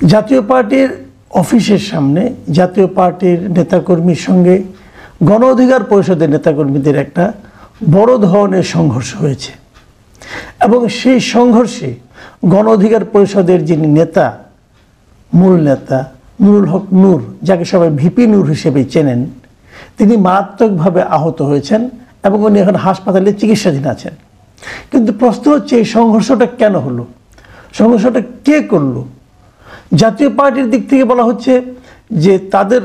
জাতীয় পার্টির অফিসের সামনে জাতীয় পার্টির নেতাকর্মীর সঙ্গে গণ অধিকার পরিষদের নেতাকর্মীদের একটা বড় ধরনের সংঘর্ষ হয়েছে এবং সেই সংঘর্ষে গণ অধিকার পরিষদের যিনি নেতা, মূল নেতা নুরুল হক নূর, যাকে সবাই ভিপি নূর হিসেবে চেনেন, তিনি মারাত্মকভাবে আহত হয়েছেন এবং উনি এখন হাসপাতালে চিকিৎসাধীন আছেন। কিন্তু প্রশ্ন হচ্ছে, এই সংঘর্ষটা কেন হলো? সংঘর্ষটা কে করলো? জাতীয় পার্টির দিক থেকে বলা হচ্ছে যে তাদের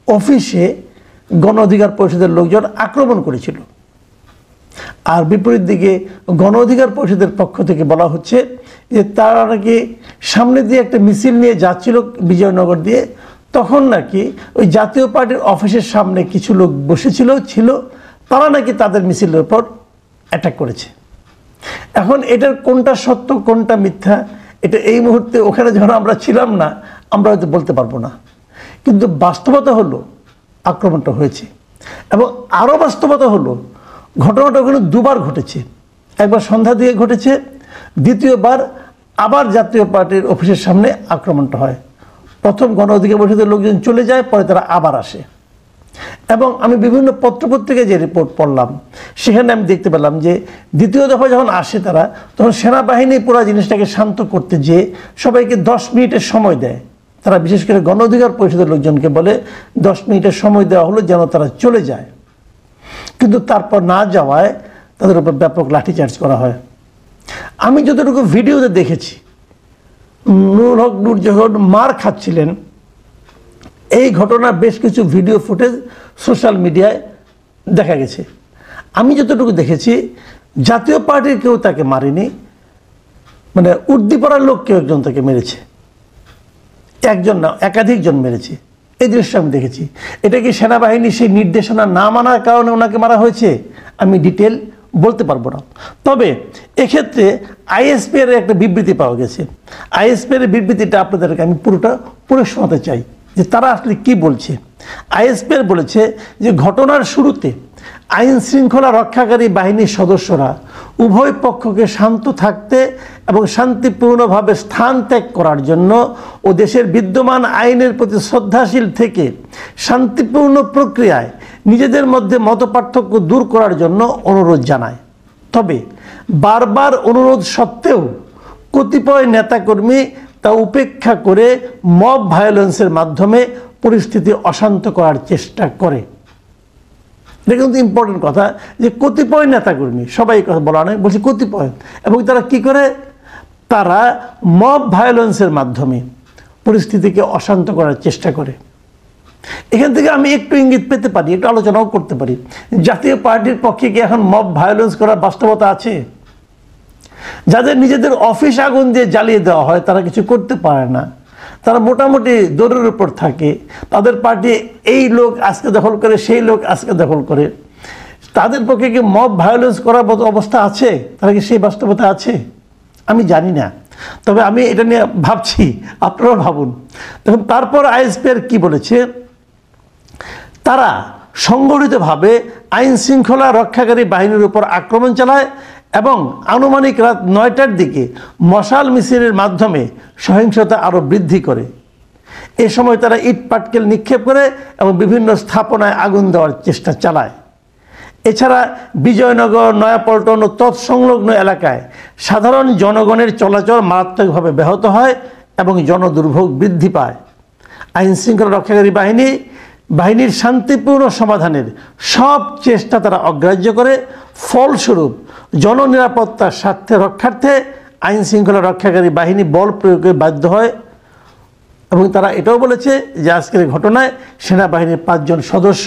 অফিসে গণ অধিকার পরিষদের লোকজন আক্রমণ করেছিল, আর বিপরীত দিকে গণ অধিকার পরিষদের পক্ষ থেকে বলা হচ্ছে যে তারা নাকি সামনে দিয়ে একটা মিছিল নিয়ে যাচ্ছিল বিজয়নগর দিয়ে, তখন নাকি ওই জাতীয় পার্টির অফিসের সামনে কিছু লোক বসেছিল, তারা নাকি তাদের মিছিলের উপর অ্যাটাক করেছে। এখন এটার কোনটা সত্য কোনটা মিথ্যা, এটা এই মুহূর্তে ওখানে যখন আমরা ছিলাম না আমরা হয়তো বলতে পারবো না, কিন্তু বাস্তবতা হলো আক্রমণটা হয়েছে। এবং আরও বাস্তবতা হলো ঘটনাটা ওখানে দুবার ঘটেছে, একবার সন্ধ্যা দিয়ে ঘটেছে, দ্বিতীয়বার আবার জাতীয় পার্টির অফিসের সামনে আক্রমণটা হয়। প্রথম গণ অধিকার পরিষদের লোকজন চলে যায়, পরে তারা আবার আসে। এবং আমি বিভিন্ন পত্রপত্রিকায় যে রিপোর্ট পড়লাম সেখানে আমি দেখতে পেলাম যে দ্বিতীয় দফা যখন আসে তারা, তখন সেনাবাহিনী পুরো জিনিসটাকে শান্ত করতে যেয়ে সবাইকে 10 মিনিটের সময় দেয়। তারা বিশেষ করে গণ অধিকার পরিষদের লোকজনকে বলে 10 মিনিটের সময় দেওয়া হলো যেন তারা চলে যায়, কিন্তু তারপর না যাওয়ায় তাদের উপর ব্যাপক লাঠিচার্জ করা হয়। আমি যতটুকু ভিডিওতে দেখেছি, নুরুল হক নূর যখন মার খাচ্ছিলেন, এই ঘটনা বেশ কিছু ভিডিও ফুটেজ সোশ্যাল মিডিয়ায় দেখা গেছে। আমি যতটুকু দেখেছি জাতীয় পার্টির কেউ তাকে মারেনি, মানে উর্দিপাড়ার লোক কেউ একজন তাকে মেরেছে, একজন না একাধিকজন মেরেছে। এই দৃশ্য আমি দেখেছি। এটা কি সেনাবাহিনী সেই নির্দেশনা না মানার কারণে ওনাকে মারা হয়েছে আমি ডিটেল বলতে পারবো না। তবে এক্ষেত্রে আইএসপি এর একটা বিবৃতি পাওয়া গেছে। আইএসপি এর বিবৃতিটা আপনাদেরকে আমি পুরোটা পড়ে শোনাতে চাই যে তারা আসলে কি বলছে। আইএসপি বলেছে যে ঘটনার শুরুতে আইন শৃঙ্খলা রক্ষাকারী বাহিনীর সদস্যরা উভয় পক্ষকে শান্ত থাকতে এবং শান্তিপূর্ণভাবে স্থান ত্যাগ করার জন্য ও দেশের বিদ্যমান আইনের প্রতি শ্রদ্ধাশীল থেকে শান্তিপূর্ণ প্রক্রিয়ায় নিজেদের মধ্যে মতপার্থক্য দূর করার জন্য অনুরোধ জানায়। তবে বারবার অনুরোধ সত্ত্বেও কতিপয় নেতাকর্মী তা উপেক্ষা করে মব ভায়োলেন্সের মাধ্যমে পরিস্থিতি অশান্ত করার চেষ্টা করে। এটা কিন্তু ইম্পর্টেন্ট কথা যে কতিপয় নেতাকর্মী, সবাই কথা বলা নয়, বলছি কতিপয়, এবং তারা কি করে, তারা মব ভায়োলেন্সের মাধ্যমে পরিস্থিতিকে অশান্ত করার চেষ্টা করে। এখান থেকে আমি একটু ইঙ্গিত পেতে পারি, একটু আলোচনাও করতে পারি। জাতীয় পার্টির পক্ষে কি এখন মব ভায়োলেন্স করার বাস্তবতা আছে? যাদের নিজেদের অফিস আগুন দিয়ে জ্বালিয়ে দেওয়া হয় তারা কিছু করতে পারে না, তারা মোটামুটি দৌড়ের উপর থাকে, তাদের পার্টি এই লোক আজকে দখল করে সেই লোক আজকে দখল করে, তাদের পক্ষে কি মব ভায়োলেন্স করার মতো অবস্থা আছে? তারা কি সেই বাস্তবতা আছে? আমি জানি না, তবে আমি এটা নিয়ে ভাবছি, আপনারাও ভাবুন। দেখুন তারপর আইএসপি কি বলেছে, তারা সংগঠিতভাবে আইন শৃঙ্খলা রক্ষাকারী বাহিনীর উপর আক্রমণ চালায় এবং আনুমানিক রাত 9টার দিকে মশাল মিছিলের মাধ্যমে সহিংসতা আরও বৃদ্ধি করে। এ সময় তারা ইট পাটকেল নিক্ষেপ করে এবং বিভিন্ন স্থাপনায় আগুন দেওয়ার চেষ্টা চালায়। এছাড়া বিজয়নগর, নয়াপল্টন ও তৎসংলগ্ন এলাকায় সাধারণ জনগণের চলাচল মারাত্মকভাবে ব্যাহত হয় এবং জনদুর্ভোগ বৃদ্ধি পায়। আইন শৃঙ্খলা রক্ষাকারী বাহিনীর শান্তিপূর্ণ সমাধানের সব চেষ্টা তারা অগ্রাহ্য করে। ফলস্বরূপ জননিরাপত্তার স্বার্থে রক্ষার্থে আইন শৃঙ্খলা রক্ষাকারী বাহিনী বল প্রয়োগে বাধ্য হয়। এবং তারা এটাও বলেছে যে আজকের ঘটনায় সেনাবাহিনীর 5 জন সদস্য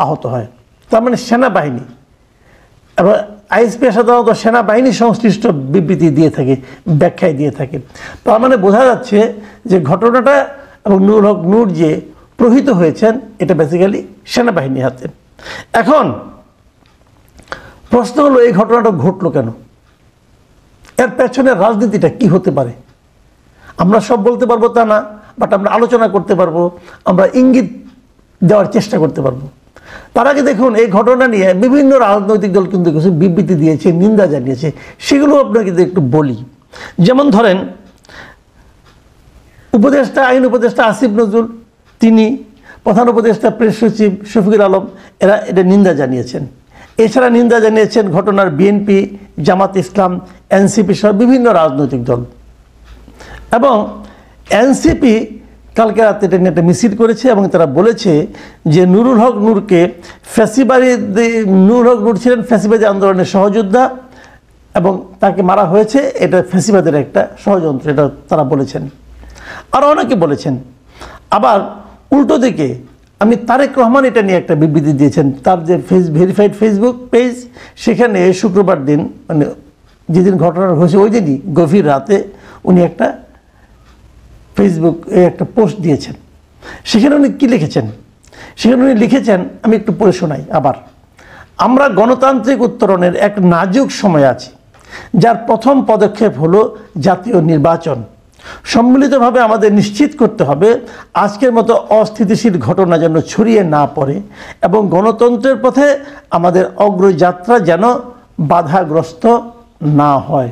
আহত হয়। তার মানে সেনাবাহিনী এবং আইএসপি সাধারণত সেনাবাহিনী সংশ্লিষ্ট বিবৃতি দিয়ে থাকে, ব্যাখ্যায় দিয়ে থাকে। তার মানে বোঝা যাচ্ছে যে ঘটনাটা এবং নুরুল হক নূর যে প্রহিত হয়েছেন এটা বেসিক্যালি সেনাবাহিনীর হাতে। এখন প্রশ্ন হলো, এই ঘটনাটা ঘটলো কেন? এর পেছনের রাজনীতিটা কি হতে পারে? আমরা সব বলতে পারবো তা না, বাট আমরা আলোচনা করতে পারবো, আমরা ইঙ্গিত দেওয়ার চেষ্টা করতে পারবো। তার আগে দেখুন, এই ঘটনা নিয়ে বিভিন্ন রাজনৈতিক দল কিন্তু কিছু বিবৃতি দিয়েছে, নিন্দা জানিয়েছে, সেগুলো আপনাকে একটু বলি। যেমন ধরেন উপদেষ্টা, আইন উপদেষ্টা আসিফ নজরুল, তিনি, প্রধান উপদেষ্টা প্রেস সচিব শফিকুল আলম, এরা এটা নিন্দা জানিয়েছেন। এছাড়া নিন্দা জানিয়েছেন ঘটনার বিএনপি, জামাত ইসলাম, এনসিপি সহ বিভিন্ন রাজনৈতিক দল। এবং এনসিপি কালকে রাতে এটা নিয়ে একটা মিছিল করেছে এবং তারা বলেছে যে নুরুল হক নূরকে নুরুল হক নূর ছিলেন ফ্যাসিবাদী আন্দোলনের সহযোদ্ধা এবং তাকে মারা হয়েছে, এটা ফ্যাসিবাদের একটা ষড়যন্ত্র, এটা তারা বলেছেন। আর অনেকে বলেছেন। আবার উল্টো দিকে আমি তারেক রহমান এটা নিয়ে একটা বিবৃতি দিয়েছেন, তার যে ভেরিফাইড ফেসবুক পেজ, সেখানে শুক্রবার দিন, মানে যেদিন ঘটনা হয়েছে ওই দিনই গভীর রাতে উনি একটা ফেসবুক একটা পোস্ট দিয়েছেন। সেখানে উনি কী লিখেছেন? সেখানে উনি লিখেছেন, আমি একটু পড়ে শোনাই আবার। আমরা গণতান্ত্রিক উত্তরণের এক নাজুক সময় আছি, যার প্রথম পদক্ষেপ হলো জাতীয় নির্বাচন। সম্মিলিতভাবে আমাদের নিশ্চিত করতে হবে আজকের মতো অস্থিতিশীল ঘটনা যেন ছড়িয়ে না পড়ে এবং গণতন্ত্রের পথে আমাদের অগ্রযাত্রা যেন বাধাগ্রস্ত না হয়।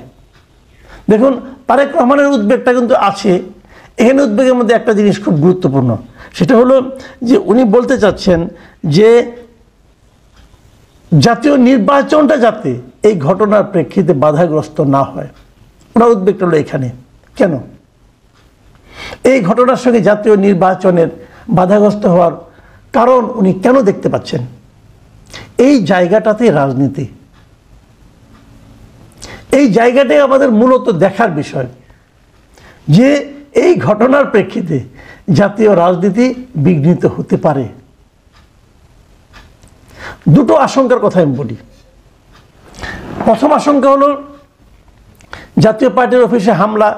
দেখুন, তারেক রহমানের উদ্বেগটা কিন্তু আছে। এখানে উদ্বেগের মধ্যে একটা জিনিস খুব গুরুত্বপূর্ণ, সেটা হলো যে উনি বলতে চাচ্ছেন যে জাতীয় নির্বাচনটা যাতে এই ঘটনার প্রেক্ষিতে বাধাগ্রস্ত না হয়। ওনার উদ্বেগটা হলো এখানে। কেন এই ঘটনার সঙ্গে জাতীয় নির্বাচনের বাধাগ্রস্ত হওয়ার কারণ উনি কেন দেখতে পাচ্ছেন? এই জায়গাটাতে রাজনীতি, এই জায়গাটাই আমাদের মূলত দেখার বিষয়, যে এই ঘটনার প্রেক্ষিতে জাতীয় রাজনীতি বিঘ্নিত হতে পারে। দুটো আশঙ্কার কথা আমি বলি। প্রথম আশঙ্কা হলো জাতীয় পার্টির অফিসে হামলা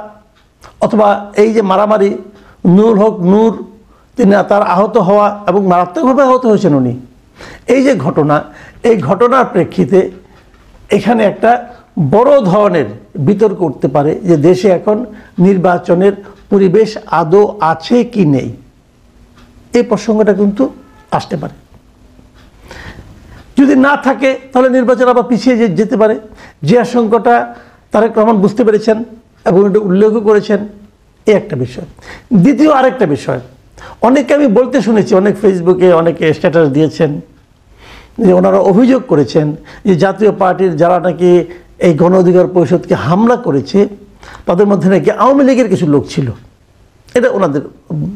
অথবা এই যে মারামারি, নুরুল হক নূর তিনি তার আহত হওয়া এবং মারাত্মকভাবে আহত হয়েছেন উনি, এই যে ঘটনা, এই ঘটনার প্রেক্ষিতে এখানে একটা বড় ধরনের বিতর্ক উঠতে পারে যে দেশে এখন নির্বাচনের পরিবেশ আদৌ আছে কি নেই। এই প্রসঙ্গটা কিন্তু আসতে পারে। যদি না থাকে তাহলে নির্বাচন আবার পিছিয়ে যেতে পারে। যে আশঙ্কাটা তারেক রহমান বুঝতে পেরেছেন এবং এটা উল্লেখ করেছেন, এই একটা বিষয়। দ্বিতীয় আরেকটা বিষয়, অনেকে আমি বলতে শুনেছি, অনেক ফেসবুকে অনেকে স্ট্যাটাস দিয়েছেন যে ওনারা অভিযোগ করেছেন যে জাতীয় পার্টির যারা নাকি এই গণ অধিকার পরিষদকে হামলা করেছে তাদের মধ্যে নাকি আওয়ামী লীগের কিছু লোক ছিল। এটা ওনাদের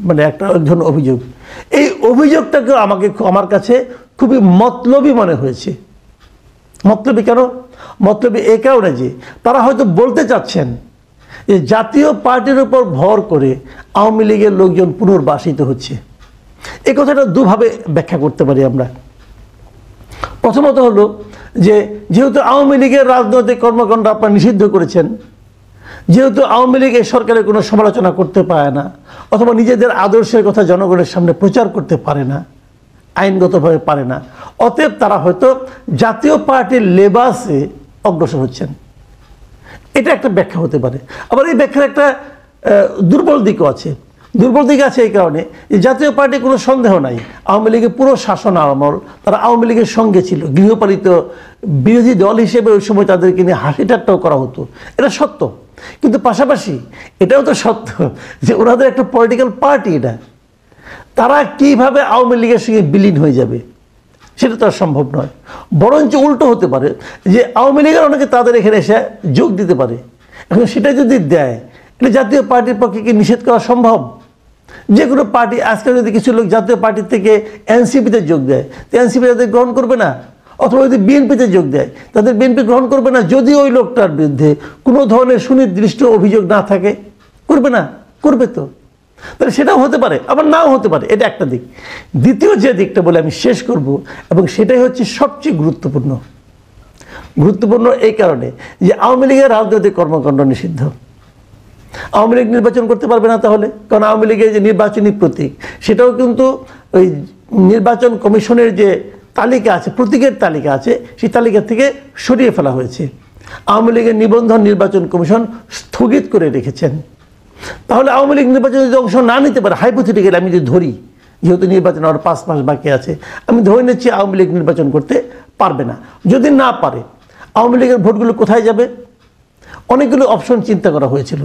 মানে একটা ধরনের অভিযোগ। এই অভিযোগটাকে আমার কাছে খুবই মতলবী মনে হয়েছে। মতলবী কেন? মতলবী এই কারণে যে তারা হয়তো বলতে চাচ্ছেন যে জাতীয় পার্টির উপর ভর করে আওয়ামী লীগের লোকজন পুনর্বাসিত হচ্ছে। এই কথাটা দুভাবে ব্যাখ্যা করতে পারি আমরা। প্রথমত হলো যে যেহেতু আওয়ামী লীগের রাজনৈতিক কর্মকাণ্ড আপনারা নিষিদ্ধ করেছেন, যেহেতু আওয়ামী লীগ এই সরকারের কোনো সমালোচনা করতে পারে না অথবা নিজেদের আদর্শের কথা জনগণের সামনে প্রচার করতে পারে না, আইনগতভাবে পারে না, অতএব তারা হয়তো জাতীয় পার্টির লেবাসে অগ্রসর হচ্ছেন। এটা একটা ব্যাখ্যা হতে পারে। আবার এই ব্যাখ্যার একটা দুর্বল দিকও আছে। দুর্বল দিক আছে এই কারণে যে জাতীয় পার্টি কোনো সন্দেহ নাই আওয়ামী লীগের পুরো শাসন আমল তারা আওয়ামী লীগের সঙ্গে ছিল, গৃহপালিত বিরোধী দল হিসেবে ওই সময় তাদেরকে নিয়ে হাসি ঠাট্টাও করা হতো, এটা সত্য। কিন্তু পাশাপাশি এটাও তো সত্য যে ওনাদের একটা পলিটিক্যাল পার্টি, এটা তারা কীভাবে আওয়ামী লীগের সঙ্গে বিলীন হয়ে যাবে সেটা তো আর সম্ভব নয়। বরঞ্চ উল্টো হতে পারে যে আওয়ামী লীগের অনেকে তাদের এখানে এসে যোগ দিতে পারে। এখন সেটা যদি দেয়, এটা জাতীয় পার্টির পক্ষে কি নিষেধ করা সম্ভব? যে কোনো পার্টি আজকে যদি কিছু লোক জাতীয় পার্টির থেকে এনসিপিতে যোগ দেয়, তো এনসিপি তাদের গ্রহণ করবে না, অথবা যদি বিএনপিতে যোগ দেয় তাদের বিএনপি গ্রহণ করবে না, যদি ওই লোকটার বিরুদ্ধে কোনো ধরনের সুনির্দিষ্ট অভিযোগ না থাকে। করবে না? করবে তো। তাহলে সেটাও হতে পারে, আবার নাও হতে পারে। এটা একটা দিক। দ্বিতীয় যে দিকটা বলে আমি শেষ করব, এবং সেটাই হচ্ছে সবচেয়ে গুরুত্বপূর্ণ। গুরুত্বপূর্ণ এই কারণে যে আওয়ামী লীগের রাজনৈতিক কর্মকাণ্ড নিষিদ্ধ। আওয়ামী লীগ নির্বাচন করতে পারবে না তাহলে, কারণ আওয়ামী লীগের যে নির্বাচনী প্রতীক সেটাও কিন্তু ওই নির্বাচন কমিশনের যে তালিকা আছে, প্রতীকের তালিকা আছে, সেই তালিকা থেকে সরিয়ে ফেলা হয়েছে। আওয়ামী লীগের নিবন্ধন নির্বাচন কমিশন স্থগিত করে রেখেছেন। তাহলে আওয়ামী লীগ নির্বাচনে যদি অংশ না নিতে পারে, হাইপোথেটিক্যালি আমি যদি ধরি, যেহেতু নির্বাচন আর 5 মাস বাকি আছে, আমি ধরে নিচ্ছি আওয়ামী লীগ নির্বাচন করতে পারবে না। যদি না পারে, আওয়ামী লীগের ভোটগুলো কোথায় যাবে? অনেকগুলো অপশন চিন্তা করা হয়েছিল।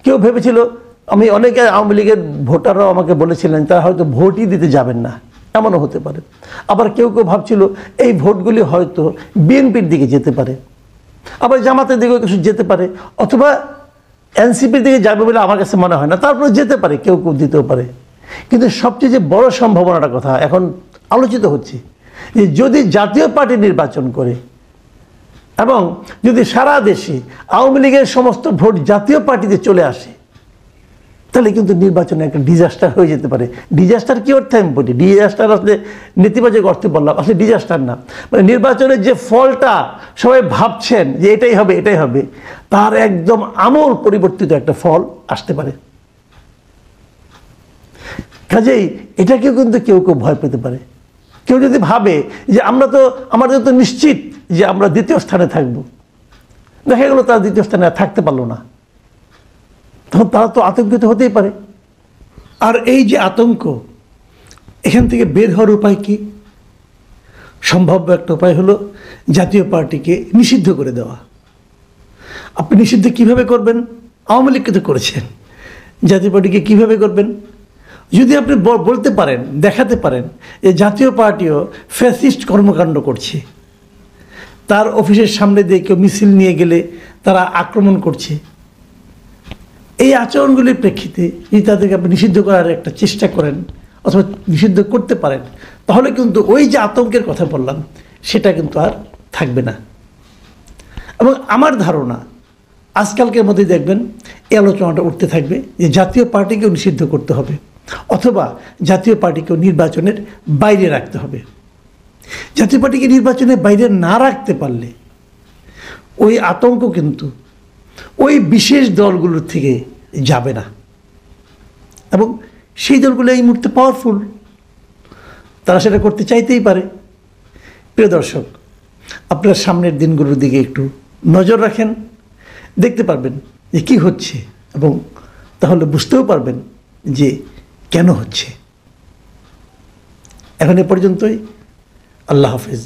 কেউ ভেবেছিল আমি অনেকে আওয়ামী লীগের ভোটাররাও আমাকে বলেছিলেন তারা হয়তো ভোটই দিতে যাবেন না, এমনও হতে পারে। আবার কেউ কেউ ভাবছিল এই ভোটগুলি হয়তো বিএনপির দিকে যেতে পারে, আবার জামাতের দিকেও কিছু যেতে পারে, অথবা এনসিপির দিকে যাবে বলে আমার কাছে মনে হয় না, তারপরে যেতে পারে, কেউ কেউ দিতেও পারে। কিন্তু সবচেয়ে যে বড় সম্ভাবনাটার কথা এখন আলোচিত হচ্ছে যে যদি জাতীয় পার্টি নির্বাচন করে এবং যদি সারা দেশে আওয়ামী লীগের সমস্ত ভোট জাতীয় পার্টিতে চলে আসে, তাহলে কিন্তু নির্বাচনে একটা ডিজাস্টার হয়ে যেতে পারে। ডিজাস্টার কি অর্থে আমি বলি, ডিজাস্টার আসলে নেতিবাচক অর্থে বললাম, আসলে ডিজাস্টার না, মানে নির্বাচনের যে ফলটা সবাই ভাবছেন যে এটাই হবে এটাই হবে, তার একদম আমূল পরিবর্তিত একটা ফল আসতে পারে। কাজেই এটাকেও কিন্তু কেউ কেউ ভয় পেতে পারে। কেউ যদি ভাবে যে আমাদের তো নিশ্চিত যে আমরা দ্বিতীয় স্থানে থাকব, দেখা গেল তারা দ্বিতীয় স্থানে আর থাকতে পারলো না, তখন তারা তো আতঙ্কিত হতেই পারে। আর এই যে আতঙ্ক, এখান থেকে বের হওয়ার উপায় কি? সম্ভাব্য একটা উপায় হলো জাতীয় পার্টিকে নিষিদ্ধ করে দেওয়া। আপনি নিষিদ্ধ কিভাবে করবেন? আওয়ামী লীগকে তো করেছেন, জাতীয় পার্টিকে কিভাবে করবেন? যদি আপনি বলতে পারেন, দেখাতে পারেন যে জাতীয় পার্টিও ফ্যাসিস্ট কর্মকাণ্ড করছে, তার অফিসের সামনে দিয়ে কেউ মিছিল নিয়ে গেলে তারা আক্রমণ করছে, এই আচরণগুলির প্রেক্ষিতে যদি তাদেরকে আপনি নিষিদ্ধ করার একটা চেষ্টা করেন অথবা নিষিদ্ধ করতে পারেন, তাহলে কিন্তু ওই যে আতঙ্কের কথা বললাম সেটা কিন্তু আর থাকবে না। এবং আমার ধারণা আজকালকের মধ্যেই দেখবেন এই আলোচনাটা উঠতে থাকবে যে জাতীয় পার্টিকেও নিষিদ্ধ করতে হবে অথবা জাতীয় পার্টিকেও নির্বাচনের বাইরে রাখতে হবে। জাতীয় পার্টিকে নির্বাচনের বাইরে না রাখতে পারলে ওই আতঙ্ক কিন্তু ওই বিশেষ দলগুলোর থেকে যাবে না, এবং সেই দলগুলো এই মুহূর্তে পাওয়ারফুল, তারা সেটা করতে চাইতেই পারে। প্রিয় দর্শক, আপনার সামনের দিনগুলোর দিকে একটু নজর রাখেন, দেখতে পারবেন যে কী হচ্ছে, এবং তাহলে বুঝতেও পারবেন যে কেন হচ্ছে। এখন এ পর্যন্তই। আল্লাহ হাফেজ।